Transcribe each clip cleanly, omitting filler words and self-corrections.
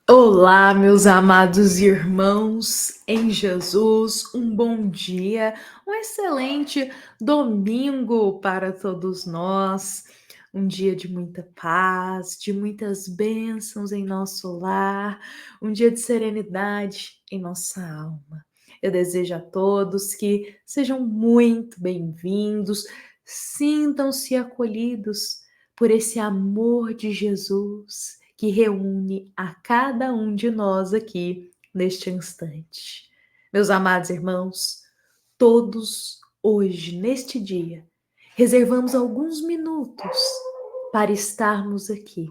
Olá, meus amados irmãos em Jesus, um bom dia, um excelente domingo para todos nós, um dia de muita paz, de muitas bênçãos em nosso lar, um dia de serenidade em nossa alma. Eu desejo a todos que sejam muito bem-vindos, sintam-se acolhidos por esse amor de Jesus que reúne a cada um de nós aqui neste instante. Meus amados irmãos, todos hoje, neste dia, reservamos alguns minutos para estarmos aqui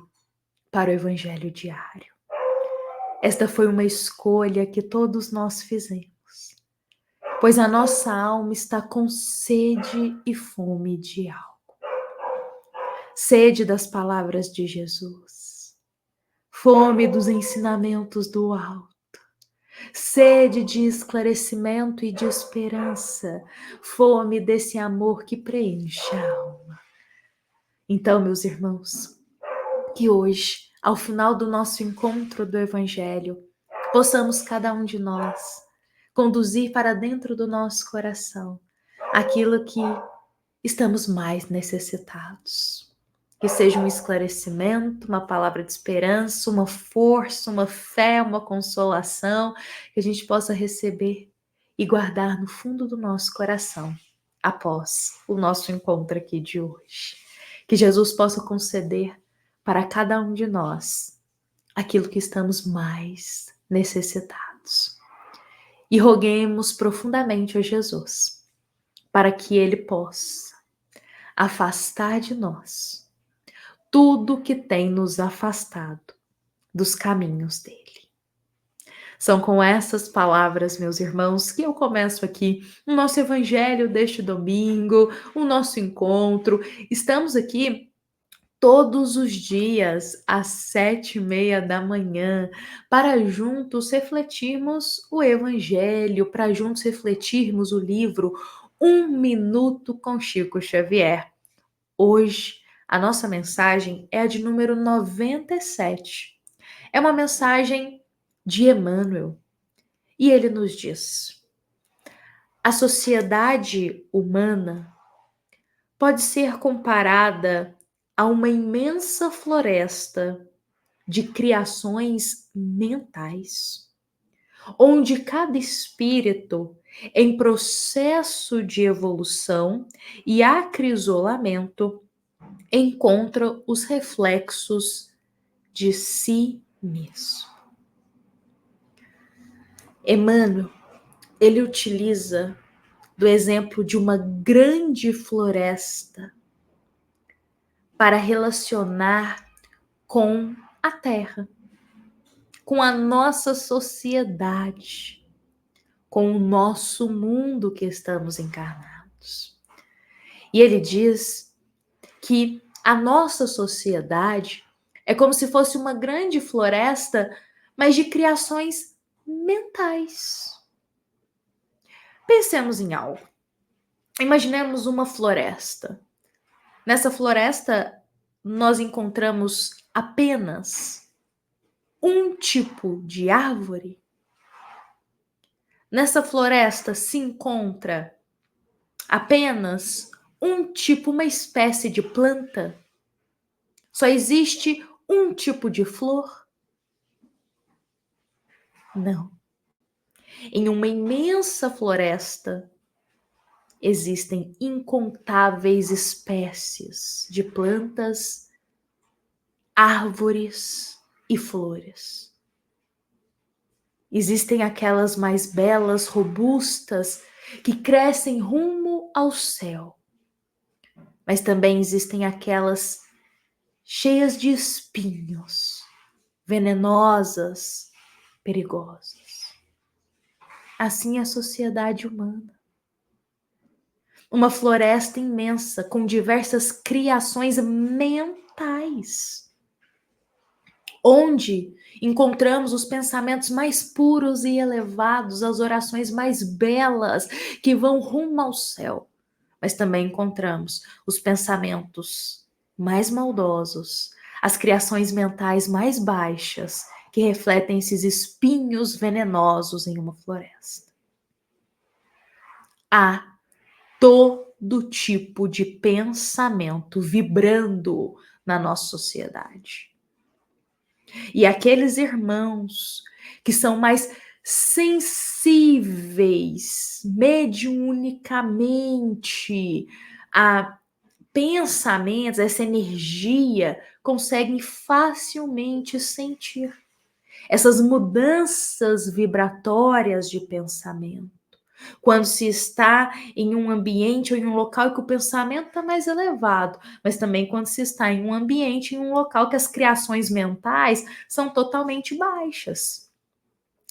para o Evangelho diário. Esta foi uma escolha que todos nós fizemos, pois a nossa alma está com sede e fome de algo. Sede das palavras de Jesus, fome dos ensinamentos do alto, sede de esclarecimento e de esperança, fome desse amor que preenche a alma. Então, meus irmãos, que hoje, ao final do nosso encontro do Evangelho, possamos cada um de nós conduzir para dentro do nosso coração aquilo que estamos mais necessitados. Que seja um esclarecimento, uma palavra de esperança, uma força, uma fé, uma consolação, que a gente possa receber e guardar no fundo do nosso coração após o nosso encontro aqui de hoje. Que Jesus possa conceder para cada um de nós aquilo que estamos mais necessitados. E roguemos profundamente a Jesus para que Ele possa afastar de nós tudo que tem nos afastado dos caminhos dele. São com essas palavras, meus irmãos, que eu começo aqui o nosso evangelho deste domingo, o nosso encontro. Estamos aqui todos os dias às 7:30 da manhã para juntos refletirmos o evangelho, para juntos refletirmos o livro Um Minuto com Chico Xavier. Hoje, a nossa mensagem é a de número 97. É uma mensagem de Emmanuel. E ele nos diz: a sociedade humana pode ser comparada a uma imensa floresta de criações mentais, onde cada espírito, em processo de evolução e acrisolamento, encontra os reflexos de si mesmo. Emmanuel, ele utiliza do exemplo de uma grande floresta para relacionar com a Terra, com a nossa sociedade, com o nosso mundo que estamos encarnados. E ele diz que a nossa sociedade é como se fosse uma grande floresta, mas de criações mentais. Pensemos em algo. Imaginemos uma floresta. Nessa floresta, nós encontramos apenas um tipo de árvore. Nessa floresta se encontra apenas um tipo, uma espécie de planta. Só existe um tipo de flor? Não. Em uma imensa floresta existem incontáveis espécies de plantas, árvores e flores. Existem aquelas mais belas, robustas, que crescem rumo ao céu. Mas também existem aquelas cheias de espinhos, venenosas, perigosas. Assim é a sociedade humana. Uma floresta imensa com diversas criações mentais, onde encontramos os pensamentos mais puros e elevados, as orações mais belas que vão rumo ao céu. Mas também encontramos os pensamentos mais maldosos, as criações mentais mais baixas que refletem esses espinhos venenosos em uma floresta. Há todo tipo de pensamento vibrando na nossa sociedade. E aqueles irmãos que são mais sensíveis mediunicamente a pensamentos, essa energia, conseguem facilmente sentir essas mudanças vibratórias de pensamento. Quando se está em um ambiente ou em um local que o pensamento está mais elevado, mas também quando se está em um ambiente, em um local que as criações mentais são totalmente baixas.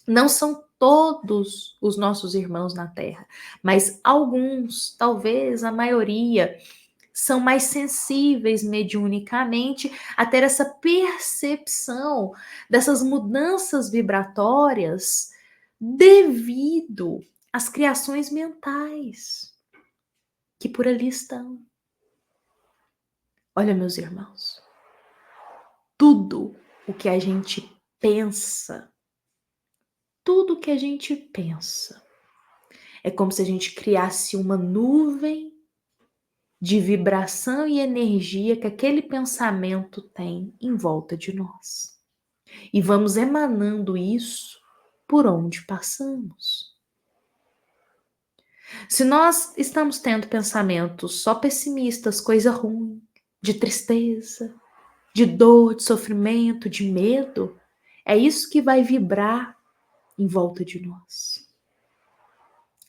Não são todos os nossos irmãos na Terra, mas alguns, talvez a maioria, são mais sensíveis mediunicamente a ter essa percepção dessas mudanças vibratórias devido às criações mentais que por ali estão. Olha, meus irmãos, tudo o que a gente pensa, tudo o que a gente pensa, é como se a gente criasse uma nuvem de vibração e energia que aquele pensamento tem em volta de nós. E vamos emanando isso por onde passamos. Se nós estamos tendo pensamentos só pessimistas, coisa ruim, de tristeza, de dor, de sofrimento, de medo, é isso que vai vibrar em volta de nós.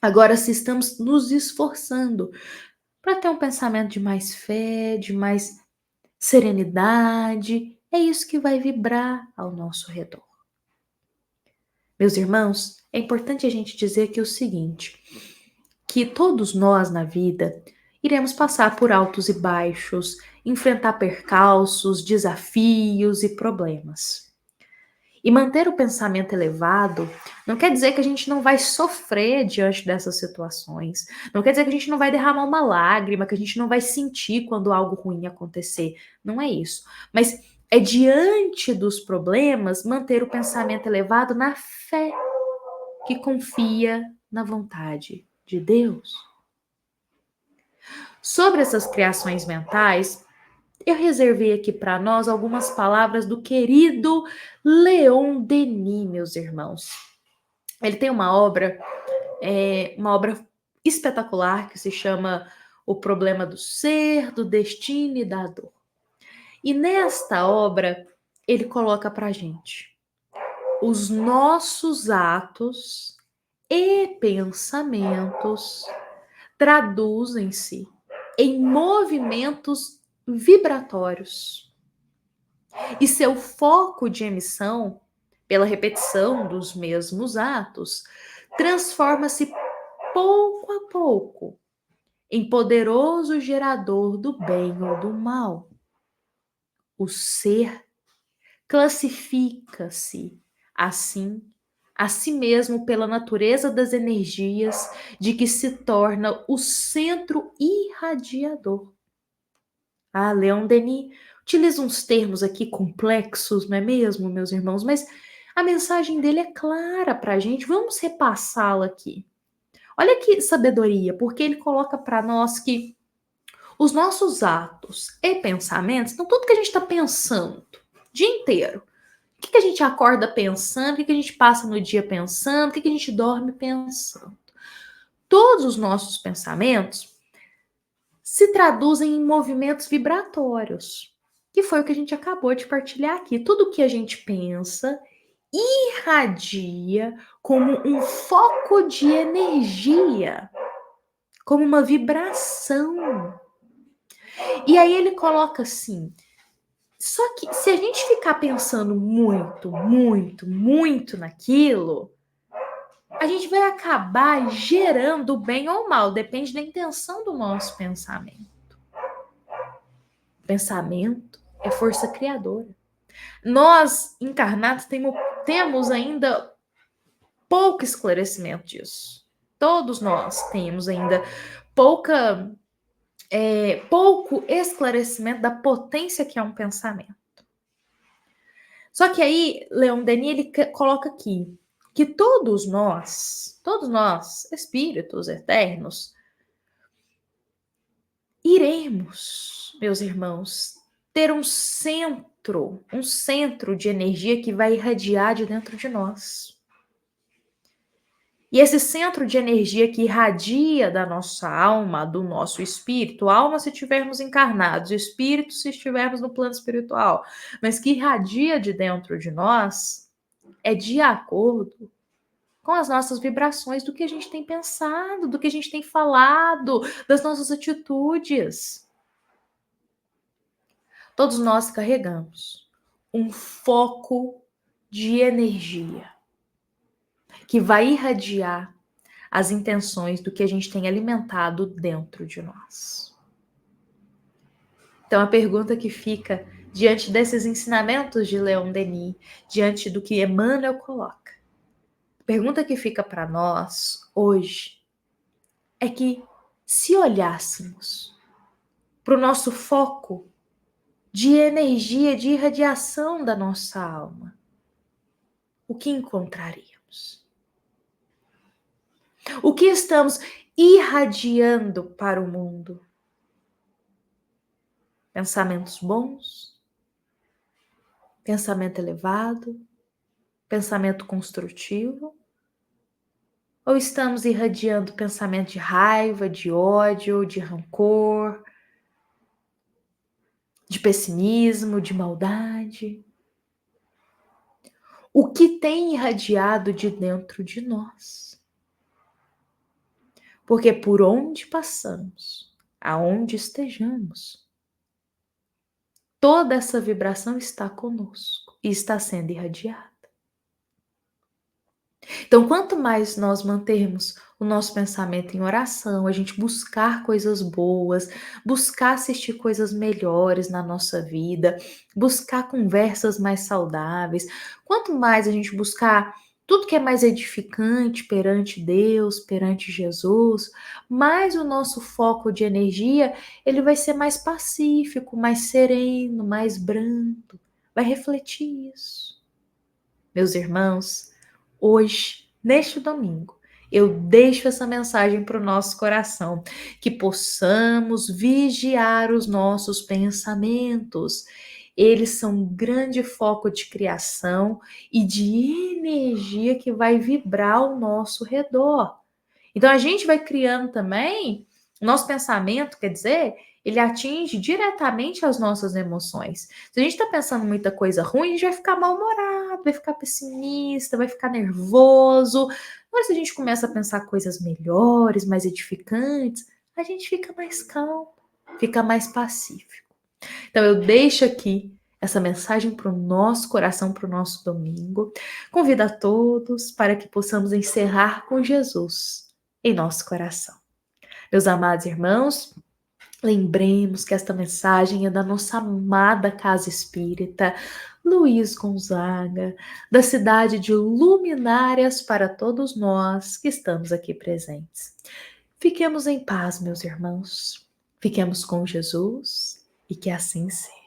Agora, se estamos nos esforçando para ter um pensamento de mais fé, de mais serenidade, é isso que vai vibrar ao nosso redor. Meus irmãos, é importante a gente dizer aqui o seguinte, que todos nós na vida iremos passar por altos e baixos, enfrentar percalços, desafios e problemas. E manter o pensamento elevado não quer dizer que a gente não vai sofrer diante dessas situações. Não quer dizer que a gente não vai derramar uma lágrima, que a gente não vai sentir quando algo ruim acontecer. Não é isso. Mas é diante dos problemas manter o pensamento elevado na fé, que confia na vontade de Deus. Sobre essas criações mentais, eu reservei aqui para nós algumas palavras do querido Leon Denis, meus irmãos. Ele tem uma obra espetacular que se chama O Problema do Ser, do Destino e da Dor. E nesta obra, ele coloca para a gente: os nossos atos e pensamentos traduzem-se em movimentos vibratórios. E seu foco de emissão, pela repetição dos mesmos atos, transforma-se pouco a pouco em poderoso gerador do bem ou do mal. O ser classifica-se, assim, a si mesmo pela natureza das energias de que se torna o centro irradiador. Leon Denis utiliza uns termos aqui complexos, não é mesmo, meus irmãos? Mas a mensagem dele é clara para a gente. Vamos repassá-la aqui. Olha que sabedoria, porque ele coloca para nós que os nossos atos e pensamentos, então tudo que a gente está pensando o dia inteiro, o que a gente acorda pensando, o que a gente passa no dia pensando, o que a gente dorme pensando. Todos os nossos pensamentos se traduzem em movimentos vibratórios, que foi o que a gente acabou de partilhar aqui. Tudo que a gente pensa irradia como um foco de energia, como uma vibração. E aí ele coloca assim, só que se a gente ficar pensando muito, muito, muito naquilo, a gente vai acabar gerando bem ou mal, depende da intenção do nosso pensamento. Pensamento é força criadora. Nós, encarnados, temos ainda pouco esclarecimento disso. Todos nós temos ainda pouco esclarecimento da potência que é um pensamento. Só que aí, Leon Denis, ele coloca aqui que todos nós, espíritos eternos, iremos, meus irmãos, ter um centro de energia que vai irradiar de dentro de nós. E esse centro de energia que irradia da nossa alma, do nosso espírito, alma se estivermos encarnados, espírito se estivermos no plano espiritual, mas que irradia de dentro de nós, é de acordo com as nossas vibrações, do que a gente tem pensado, do que a gente tem falado, das nossas atitudes. Todos nós carregamos um foco de energia que vai irradiar as intenções do que a gente tem alimentado dentro de nós. Então a pergunta que fica diante desses ensinamentos de Leon Denis, diante do que Emmanuel coloca, a pergunta que fica para nós hoje é que, se olhássemos para o nosso foco de energia, de irradiação da nossa alma, o que encontraríamos? O que estamos irradiando para o mundo? Pensamentos bons? Pensamento elevado? Pensamento construtivo? Ou estamos irradiando pensamento de raiva, de ódio, de rancor, de pessimismo, de maldade? O que tem irradiado de dentro de nós? Porque por onde passamos, aonde estejamos, toda essa vibração está conosco e está sendo irradiada. Então, quanto mais nós mantermos o nosso pensamento em oração, a gente buscar coisas boas, buscar assistir coisas melhores na nossa vida, buscar conversas mais saudáveis, quanto mais a gente buscar tudo que é mais edificante perante Deus, perante Jesus, mais o nosso foco de energia, ele vai ser mais pacífico, mais sereno, mais brando, vai refletir isso. Meus irmãos, hoje, neste domingo, eu deixo essa mensagem para o nosso coração, que possamos vigiar os nossos pensamentos. Eles são um grande foco de criação e de energia que vai vibrar ao nosso redor. Então a gente vai criando também, o nosso pensamento, quer dizer, ele atinge diretamente as nossas emoções. Se a gente está pensando muita coisa ruim, a gente vai ficar mal-humorado, vai ficar pessimista, vai ficar nervoso. Mas se a gente começa a pensar coisas melhores, mais edificantes, a gente fica mais calmo, fica mais pacífico. Então eu deixo aqui essa mensagem para o nosso coração, para o nosso domingo. Convido a todos para que possamos encerrar com Jesus em nosso coração. Meus amados irmãos, lembremos que esta mensagem é da nossa amada Casa Espírita Luiz Gonzaga, da cidade de Luminárias, para todos nós que estamos aqui presentes. Fiquemos em paz, meus irmãos. Fiquemos com Jesus e que assim seja.